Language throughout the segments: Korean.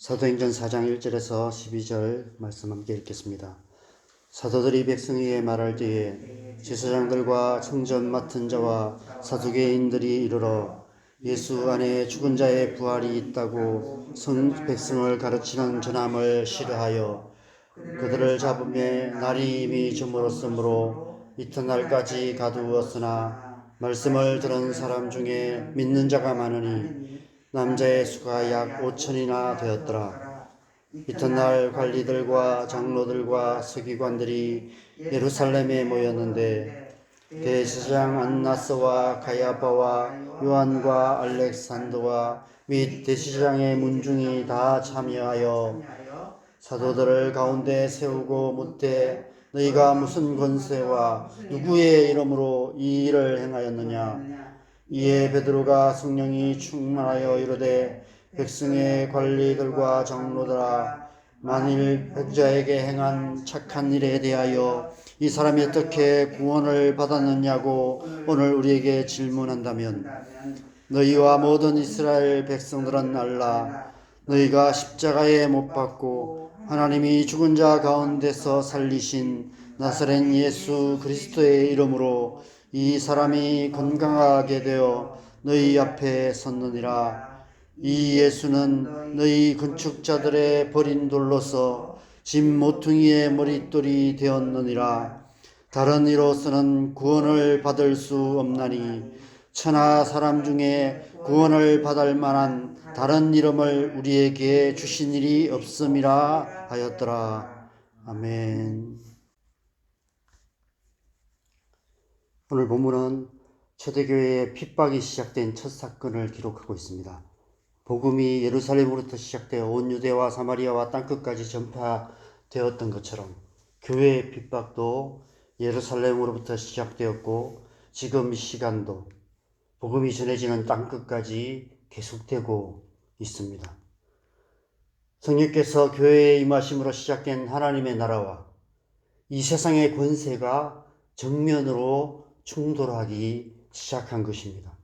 사도행전 4장 1절에서 12절 말씀 함께 읽겠습니다. 사도들이 백성 위에 말할 때에 제사장들과 청전 맡은 자와 사두개인들이 이르러 예수 안에 죽은 자의 부활이 있다고 백성을 가르치는 전함을 싫어하여 그들을 잡음에 날이 이미 저물었으므로 이튿날까지 가두었으나 말씀을 들은 사람 중에 믿는 자가 많으니 남자의 수가 약 5천이나 되었더라. 이튿날 관리들과 장로들과 서기관들이 예루살렘에 모였는데 대제사장 안나스와 가야바와 요한과 알렉산더와 및 대제사장의 문중이 다 참여하여 사도들을 가운데 세우고 묻되 너희가 무슨 권세와 누구의 이름으로 이 일을 행하였느냐. 이에 베드로가 성령이 충만하여 이르되 백성의 관리들과 장로들아, 만일 백자에게 행한 착한 일에 대하여 이 사람이 어떻게 구원을 받았느냐고 오늘 우리에게 질문한다면 너희와 모든 이스라엘 백성들은 알라. 너희가 십자가에 못 박고 하나님이 죽은 자 가운데서 살리신 나사렛 예수 그리스도의 이름으로 이 사람이 건강하게 되어 너희 앞에 섰느니라. 이 예수는 너희 건축자들의 버린 돌로서 집 모퉁이의 머릿돌이 되었느니라. 다른 이로서는 구원을 받을 수 없나니 천하 사람 중에 구원을 받을 만한 다른 이름을 우리에게 주신 일이 없음이라 하였더라. 아멘. 오늘 본문은 초대교회의 핍박이 시작된 첫 사건을 기록하고 있습니다. 복음이 예루살렘으로부터 시작되어 온 유대와 사마리아와 땅끝까지 전파되었던 것처럼 교회의 핍박도 예루살렘으로부터 시작되었고 지금 이 시간도 복음이 전해지는 땅끝까지 계속되고 있습니다. 성령께서 교회에 임하심으로 시작된 하나님의 나라와 이 세상의 권세가 정면으로 충돌하기 시작한 것입니다.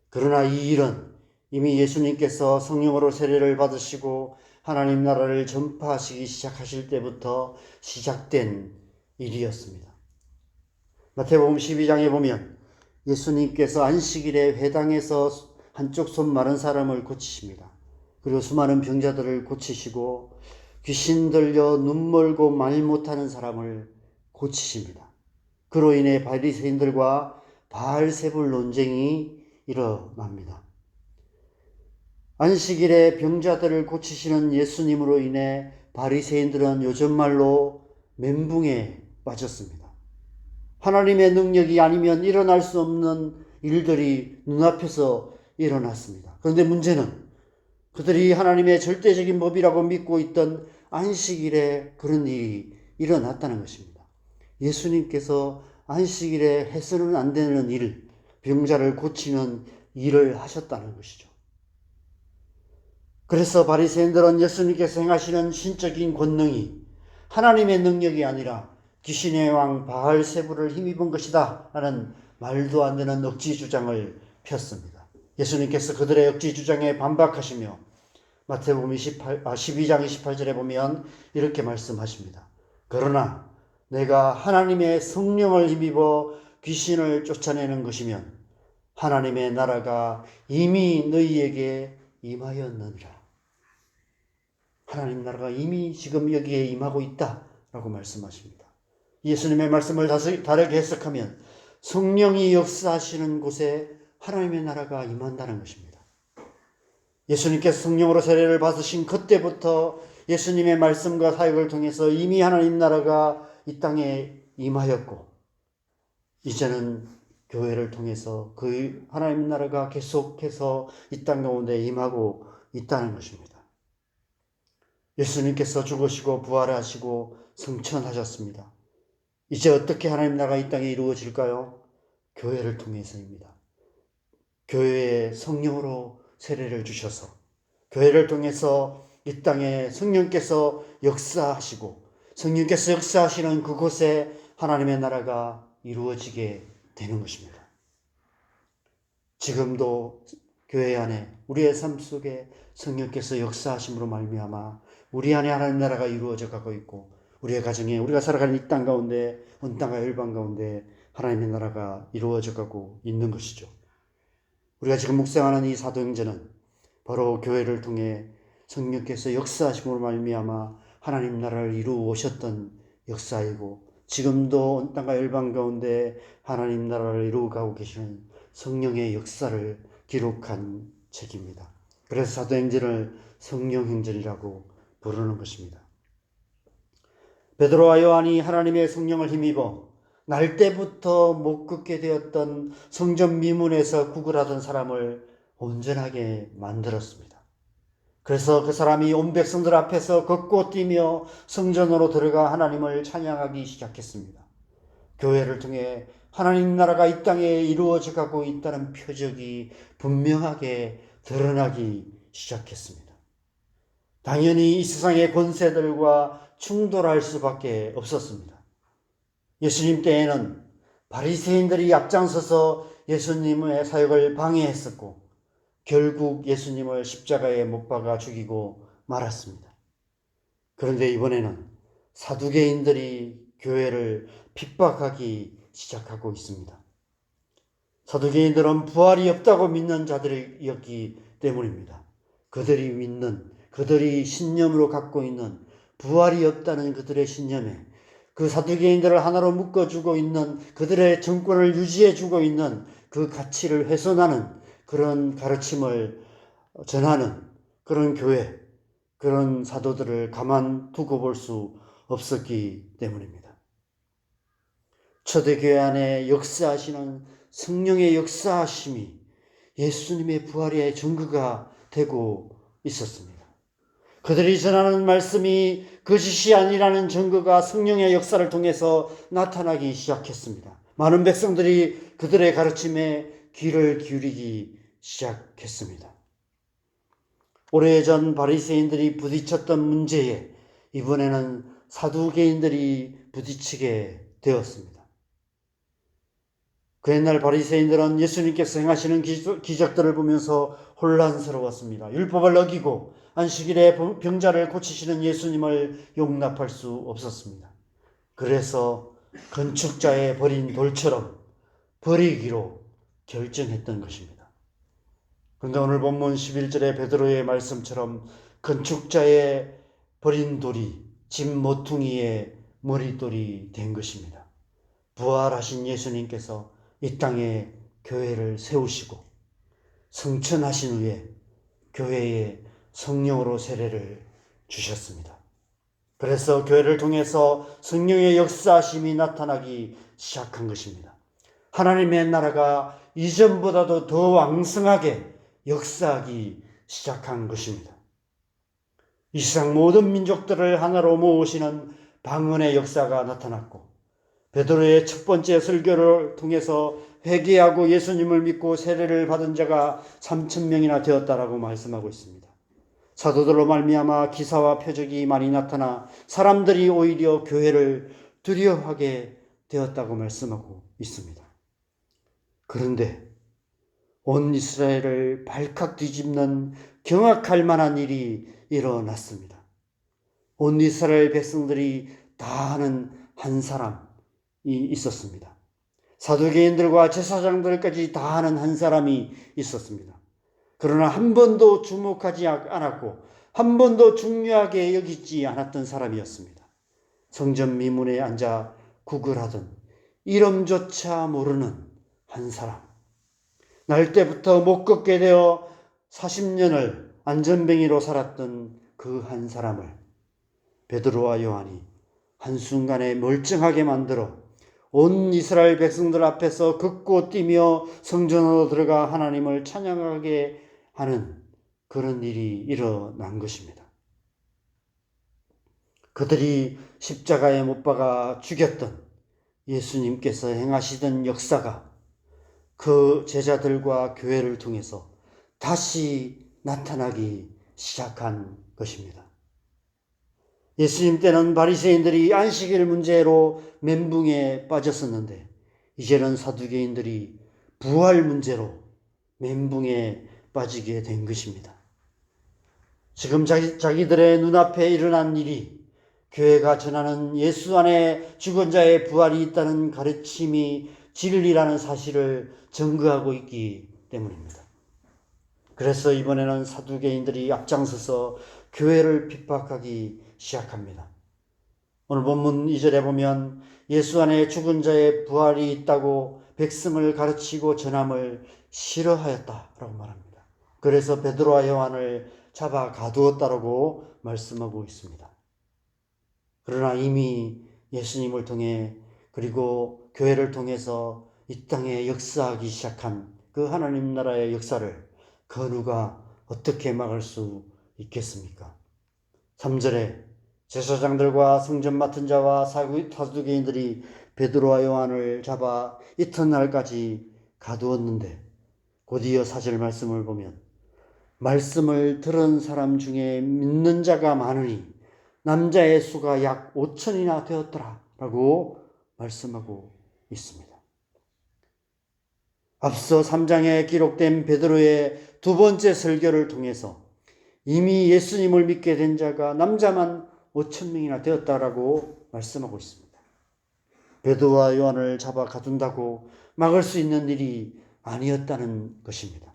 그러나 이 일은 이미 예수님께서 성령으로 세례를 받으시고 하나님 나라를 전파하시기 시작하실 때부터 시작된 일이었습니다. 마태복음 12장에 보면 예수님께서 안식일에 회당에서 한쪽 손 마른 사람을 고치십니다. 그리고 수많은 병자들을 고치시고 귀신 들려 눈 멀고 말 못하는 사람을 고치십니다. 그로 인해 바리새인들과 바알세불 논쟁이 일어납니다. 안식일에 병자들을 고치시는 예수님으로 인해 바리새인들은 요즘 말로 멘붕에 빠졌습니다. 하나님의 능력이 아니면 일어날 수 없는 일들이 눈앞에서 일어났습니다. 그런데 문제는 그들이 하나님의 절대적인 법이라고 믿고 있던 안식일에 그런 일이 일어났다는 것입니다. 예수님께서 안식일에 해서는 안 되는 일, 병자를 고치는 일을 하셨다는 것이죠. 그래서 바리새인들은 예수님께서 행하시는 신적인 권능이 하나님의 능력이 아니라 귀신의 왕 바알세불을 힘입은 것이다 라는 말도 안 되는 억지 주장을 폈습니다. 예수님께서 그들의 억지 주장에 반박하시며 마태복음 12장 28절에 보면 이렇게 말씀하십니다. 그러나 내가 하나님의 성령을 힘입어 귀신을 쫓아내는 것이면 하나님의 나라가 이미 너희에게 임하였느니라. 하나님 나라가 이미 지금 여기에 임하고 있다라고 말씀하십니다. 예수님의 말씀을 다르게 해석하면 성령이 역사하시는 곳에 하나님의 나라가 임한다는 것입니다. 예수님께서 성령으로 세례를 받으신 그때부터 예수님의 말씀과 사역을 통해서 이미 하나님 나라가 이 땅에 임하였고 이제는 교회를 통해서 그 하나님 나라가 계속해서 이 땅 가운데 임하고 있다는 것입니다. 예수님께서 죽으시고 부활하시고 승천하셨습니다. 이제 어떻게 하나님 나라가 이 땅에 이루어질까요? 교회를 통해서입니다. 교회에 성령으로 세례를 주셔서 교회를 통해서 이 땅에 성령께서 역사하시고 성령께서 역사하시는 그곳에 하나님의 나라가 이루어지게 되는 것입니다. 지금도 교회 안에 우리의 삶 속에 성령께서 역사하심으로 말미암아 우리 안에 하나님 나라가 이루어져 가고 있고 우리의 가정에 우리가 살아가는 이 땅 가운데 온 땅과 열방 가운데 하나님의 나라가 이루어져 가고 있는 것이죠. 우리가 지금 묵상하는 이 사도행전은 바로 교회를 통해 성령께서 역사하심으로 말미암아 하나님 나라를 이루어 오셨던 역사이고 지금도 온 땅과 열방 가운데 하나님 나라를 이루어 가고 계시는 성령의 역사를 기록한 책입니다. 그래서 사도행전을 성령행전이라고 부르는 것입니다. 베드로와 요한이 하나님의 성령을 힘입어 날 때부터 못 걷게 되었던 성전 미문에서 구걸하던 사람을 온전하게 만들었습니다. 그래서 그 사람이 온 백성들 앞에서 걷고 뛰며 성전으로 들어가 하나님을 찬양하기 시작했습니다. 교회를 통해 하나님 나라가 이 땅에 이루어져 가고 있다는 표적이 분명하게 드러나기 시작했습니다. 당연히 이 세상의 권세들과 충돌할 수밖에 없었습니다. 예수님 때에는 바리새인들이 앞장서서 예수님의 사역을 방해했었고 결국 예수님을 십자가에 못 박아 죽이고 말았습니다. 그런데 이번에는 사두개인들이 교회를 핍박하기 시작하고 있습니다. 사두개인들은 부활이 없다고 믿는 자들이었기 때문입니다. 그들이 신념으로 갖고 있는 부활이 없다는 그들의 신념에 그 사두개인들을 하나로 묶어주고 있는 그들의 정권을 유지해주고 있는 그 가치를 훼손하는 그런 가르침을 전하는 그런 교회, 그런 사도들을 가만두고 볼 수 없었기 때문입니다. 초대교회 안에 역사하시는 성령의 역사하심이 예수님의 부활의 증거가 되고 있었습니다. 그들이 전하는 말씀이 거짓이 아니라는 증거가 성령의 역사를 통해서 나타나기 시작했습니다. 많은 백성들이 그들의 가르침에 귀를 기울이기 시작했습니다. 오래전 바리새인들이 부딪혔던 문제에 이번에는 사두개인들이 부딪히게 되었습니다. 그 옛날 바리새인들은 예수님께서 행하시는 기적들을 보면서 혼란스러웠습니다. 율법을 어기고 안식일에 병자를 고치시는 예수님을 용납할 수 없었습니다. 그래서 건축자의 버린 돌처럼 버리기로 결정했던 것입니다. 그런데 오늘 본문 11절의 베드로의 말씀처럼 건축자의 버린 돌이 집 모퉁이의 머릿돌이 된 것입니다. 부활하신 예수님께서 이 땅에 교회를 세우시고 성천하신 후에 교회에 성령으로 세례를 주셨습니다. 그래서 교회를 통해서 성령의 역사하심이 나타나기 시작한 것입니다. 하나님의 나라가 이전보다도 더 왕성하게 역사하기 시작한 것입니다. 이 세상 모든 민족들을 하나로 모으시는 방언의 역사가 나타났고 베드로의 첫 번째 설교를 통해서 회개하고 예수님을 믿고 세례를 받은 자가 3,000명이나 되었다라고 말씀하고 있습니다. 사도들로 말미암아 기사와 표적이 많이 나타나 사람들이 오히려 교회를 두려워하게 되었다고 말씀하고 있습니다. 그런데 온 이스라엘을 발칵 뒤집는 경악할 만한 일이 일어났습니다. 온 이스라엘 백성들이 다 아는 한 사람이 있었습니다. 사두개인들과 제사장들까지 다 아는 한 사람이 있었습니다. 그러나 한 번도 주목하지 않았고 한 번도 중요하게 여기지 않았던 사람이었습니다. 성전 미문에 앉아 구걸하던 이름조차 모르는 한 사람. 날 때부터 못 걷게 되어 40년을 안전뱅이로 살았던 그 한 사람을 베드로와 요한이 한순간에 멀쩡하게 만들어 온 이스라엘 백성들 앞에서 걷고 뛰며 성전으로 들어가 하나님을 찬양하게 하는 그런 일이 일어난 것입니다. 그들이 십자가에 못 박아 죽였던 예수님께서 행하시던 역사가 그 제자들과 교회를 통해서 다시 나타나기 시작한 것입니다. 예수님 때는 바리새인들이 안식일 문제로 멘붕에 빠졌었는데 이제는 사두개인들이 부활 문제로 멘붕에 빠지게 된 것입니다. 지금 자기들의 눈앞에 일어난 일이 교회가 전하는 예수 안에 죽은 자의 부활이 있다는 가르침이 진리라는 사실을 증거하고 있기 때문입니다. 그래서 이번에는 사두개인들이 앞장서서 교회를 핍박하기 시작합니다. 오늘 본문 2절에 보면 예수 안에 죽은 자의 부활이 있다고 백성을 가르치고 전함을 싫어하였다라고 말합니다. 그래서 베드로와 요한을 잡아 가두었다라고 말씀하고 있습니다. 그러나 이미 예수님을 통해 그리고 교회를 통해서 이 땅에 역사하기 시작한 그 하나님 나라의 역사를 그 누가 어떻게 막을 수 있겠습니까? 3절에 제사장들과 성전 맡은 자와 사두개인들이 베드로와 요한을 잡아 이튿날까지 가두었는데 곧이어 4절 말씀을 보면 말씀을 들은 사람 중에 믿는 자가 많으니 남자의 수가 약 5천이나 되었더라 라고 말씀하고 있습니다. 앞서 3장에 기록된 베드로의 두 번째 설교를 통해서 이미 예수님을 믿게 된 자가 남자만 5천 명이나 되었다라고 말씀하고 있습니다. 베드로와 요한을 잡아 가둔다고 막을 수 있는 일이 아니었다는 것입니다.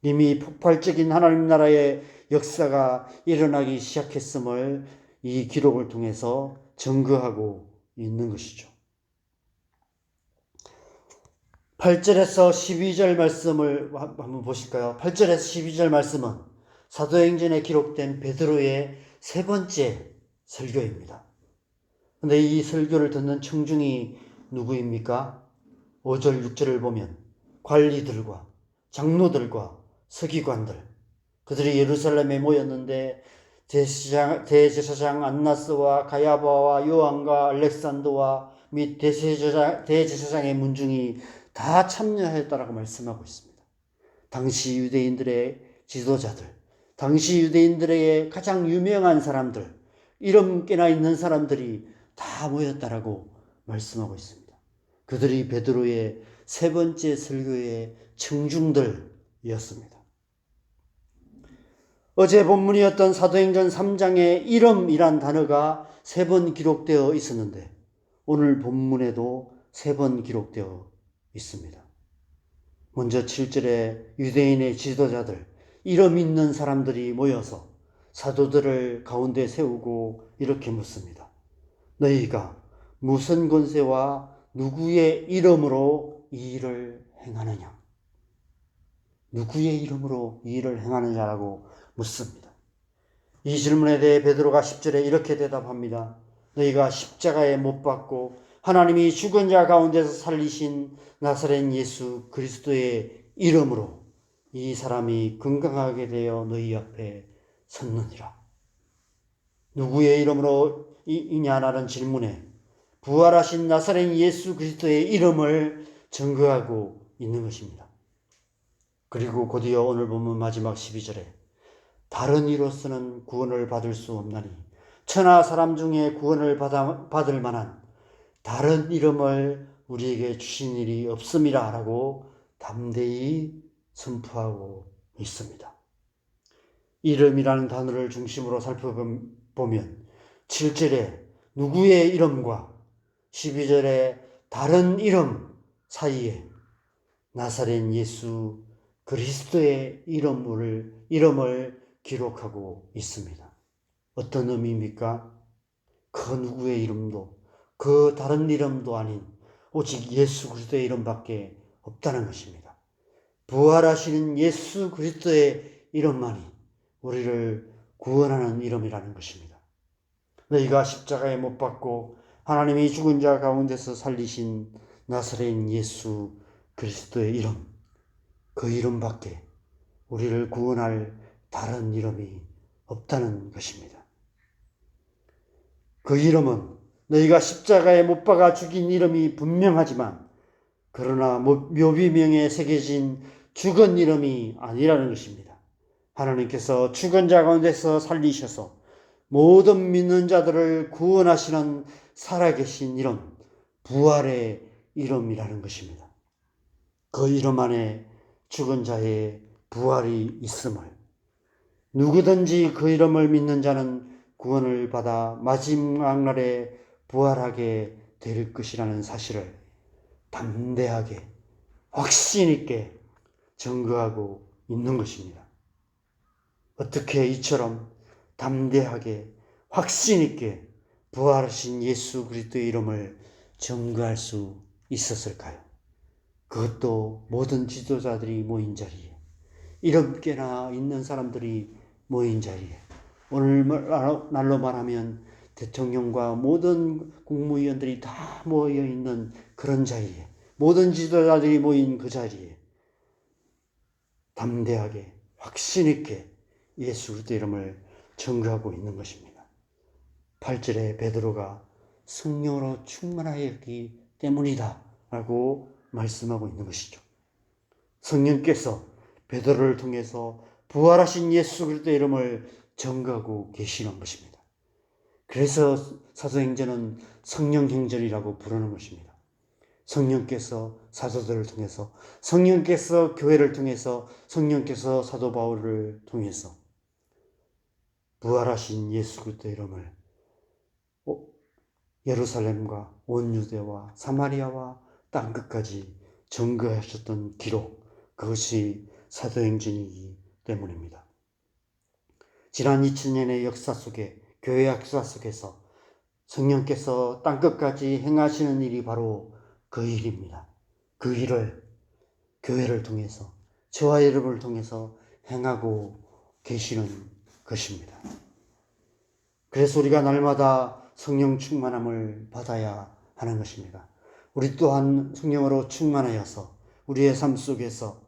이미 폭발적인 하나님 나라의 역사가 일어나기 시작했음을 이 기록을 통해서 증거하고 있는 것이죠. 8절에서 12절 말씀을 한번 보실까요? 8절에서 12절 말씀은 사도행전에 기록된 베드로의 세 번째 설교입니다. 그런데 이 설교를 듣는 청중이 누구입니까? 5절, 6절을 보면 관리들과 장로들과 서기관들, 그들이 예루살렘에 모였는데 대제사장 안나스와 가야바와 요한과 알렉산더와 및 대제사장의 문중이 다 참여했다라고 말씀하고 있습니다. 당시 유대인들의 지도자들, 당시 유대인들의 가장 유명한 사람들, 이름 깨나 있는 사람들이 다 모였다라고 말씀하고 있습니다. 그들이 베드로의 세 번째 설교의 청중들이었습니다. 어제 본문이었던 사도행전 3장에 이름이란 단어가 3번 기록되어 있었는데 오늘 본문에도 3번 기록되어 있습니다. 먼저 7절에 유대인의 지도자들, 이름 있는 사람들이 모여서 사도들을 가운데 세우고 이렇게 묻습니다. 너희가 무슨 권세와 누구의 이름으로 이 일을 행하느냐? 누구의 이름으로 이 일을 행하느냐라고 묻습니다. 이 질문에 대해 베드로가 10절에 이렇게 대답합니다. 너희가 십자가에 못 박고 하나님이 죽은 자 가운데서 살리신 나사렛 예수 그리스도의 이름으로 이 사람이 건강하게 되어 너희 앞에 섰느니라. 누구의 이름으로 이냐라는 질문에 부활하신 나사렛 예수 그리스도의 이름을 증거하고 있는 것입니다. 그리고 곧이어 오늘 본문 마지막 12절에 다른 이로서는 구원을 받을 수 없나니 천하 사람 중에 구원을 받을 만한 다른 이름을 우리에게 주신 일이 없음이라 라고 담대히 선포하고 있습니다. 이름이라는 단어를 중심으로 살펴보면 7절에 누구의 이름과 12절에 다른 이름 사이에 나사렛 예수 그리스도의 이름을 기록하고 있습니다. 어떤 의미입니까? 그 누구의 이름도 그 다른 이름도 아닌 오직 예수 그리스도의 이름밖에 없다는 것입니다. 부활하시는 예수 그리스도의 이름만이 우리를 구원하는 이름이라는 것입니다. 너희가 십자가에 못 박고 하나님이 죽은 자 가운데서 살리신 나사렛 예수 그리스도의 이름, 그 이름밖에 우리를 구원할 다른 이름이 없다는 것입니다. 그 이름은 너희가 십자가에 못 박아 죽인 이름이 분명하지만 그러나 묘비명에 새겨진 죽은 이름이 아니라는 것입니다. 하나님께서 죽은 자 가운데서 살리셔서 모든 믿는 자들을 구원하시는 살아계신 이름, 부활의 이름이라는 것입니다. 그 이름 안에 죽은 자의 부활이 있음을, 누구든지 그 이름을 믿는 자는 구원을 받아 마지막 날에 부활하게 될 것이라는 사실을 담대하게 확신 있게 증거하고 있는 것입니다. 어떻게 이처럼 담대하게 확신 있게 부활하신 예수 그리스도의 이름을 증거할 수 있었을까요? 그것도 모든 지도자들이 모인 자리에, 7개나 있는 사람들이 모인 자리에, 오늘날로 말하면 대통령과 모든 국무위원들이 다 모여 있는 그런 자리에, 모든 지도자들이 모인 그 자리에 담대하게 확신 있게 예수 그리스도의 이름을 증거하고 있는 것입니다. 8절에 베드로가 성령으로 충만하였기 때문이다 라고 말씀하고 있는 것이죠. 성령께서 베드로를 통해서 부활하신 예수 그리스도의 이름을 증거하고 계시는 것입니다. 그래서 사도행전은 성령행전이라고 부르는 것입니다. 성령께서 사도들을 통해서, 성령께서 교회를 통해서, 성령께서 사도 바울을 통해서 부활하신 예수 그리스도의 이름을 예루살렘과 온 유대와 사마리아와 땅끝까지 증거하셨던 기록, 그것이 사도행전이기 때문입니다. 지난 2000년의 역사 속에, 교회 역사 속에서 성령께서 땅끝까지 행하시는 일이 바로 그 일입니다. 그 일을 교회를 통해서, 저와 여러분을 통해서 행하고 계시는 것입니다. 그래서 우리가 날마다 성령 충만함을 받아야 하는 것입니다. 우리 또한 성령으로 충만하여서 우리의 삶 속에서,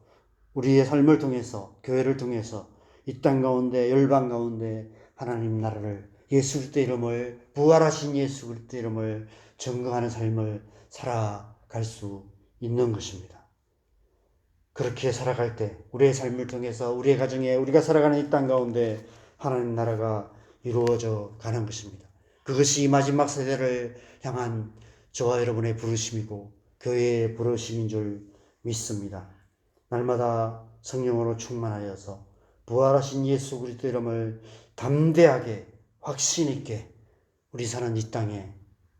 우리의 삶을 통해서, 교회를 통해서 이 땅 가운데, 열방 가운데 하나님 나라를, 예수 그리스도의 이름을, 부활하신 예수 그리스도의 이름을 증거하는 삶을 살아갈 수 있는 것입니다. 그렇게 살아갈 때 우리의 삶을 통해서 우리의 가정에, 우리가 살아가는 이 땅 가운데 하나님 나라가 이루어져 가는 것입니다. 그것이 마지막 세대를 향한 저와 여러분의 부르심이고 교회의 부르심인 줄 믿습니다. 날마다 성령으로 충만하여서 부활하신 예수 그리스도의 이름을 담대하게 확신 있게 우리 사는 이 땅에,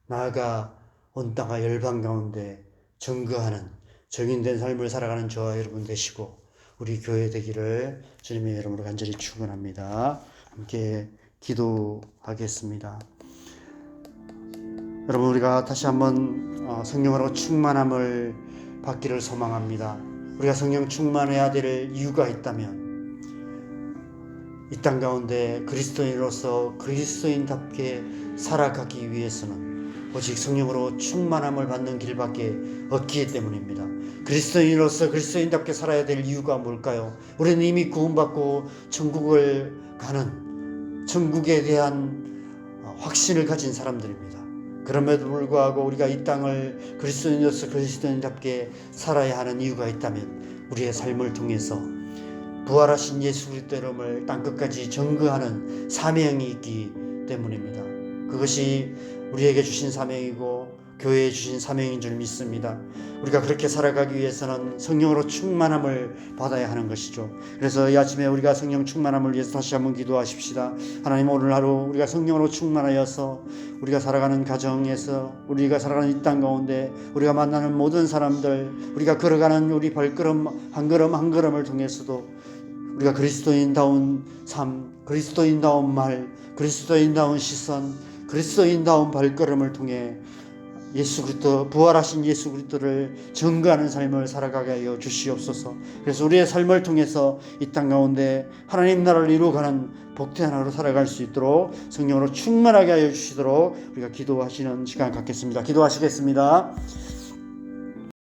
나아가 온 땅과 열방 가운데 증거하는 정인된 삶을 살아가는 저와 여러분 되시고 우리 교회 되기를 주님의 이름으로 간절히 축원합니다. 함께 기도하겠습니다. 여러분, 우리가 다시 한번 성령으로 충만함을 받기를 소망합니다. 우리가 성령 충만해야 될 이유가 있다면 이 땅 가운데 그리스도인으로서 그리스도인답게 살아가기 위해서는 오직 성령으로 충만함을 받는 길밖에 없기 때문입니다. 그리스도인으로서 그리스도인답게 살아야 될 이유가 뭘까요? 우리는 이미 구원받고 천국을 가는, 천국에 대한 확신을 가진 사람들입니다. 그럼에도 불구하고 우리가 이 땅을 그리스도인으로서 그리스도인답게 살아야 하는 이유가 있다면 우리의 삶을 통해서 부활하신 예수 그리스도의 이름을 땅끝까지 증거하는 사명이 있기 때문입니다. 그것이 우리에게 주신 사명이고 교회에 주신 사명인 줄 믿습니다. 우리가 그렇게 살아가기 위해서는 성령으로 충만함을 받아야 하는 것이죠. 그래서 이 아침에 우리가 성령 충만함을 위해서 다시 한번 기도하십시다. 하나님, 오늘 하루 우리가 성령으로 충만하여서 우리가 살아가는 가정에서, 우리가 살아가는 이 땅 가운데 우리가 만나는 모든 사람들, 우리가 걸어가는 우리 발걸음 한 걸음 한 걸음을 통해서도 우리가 그리스도인다운 삶, 그리스도인다운 말, 그리스도인다운 시선, 그리스도인다운 발걸음을 통해 예수 그리스도, 부활하신 예수 그리스도를 증거하는 삶을 살아가게 하여 주시옵소서. 그래서 우리의 삶을 통해서 이 땅 가운데 하나님 나라를 이루어가는 복된 하나로 살아갈 수 있도록 성령으로 충만하게 하여 주시도록 우리가 기도하시는 시간 갖겠습니다. 기도하시겠습니다.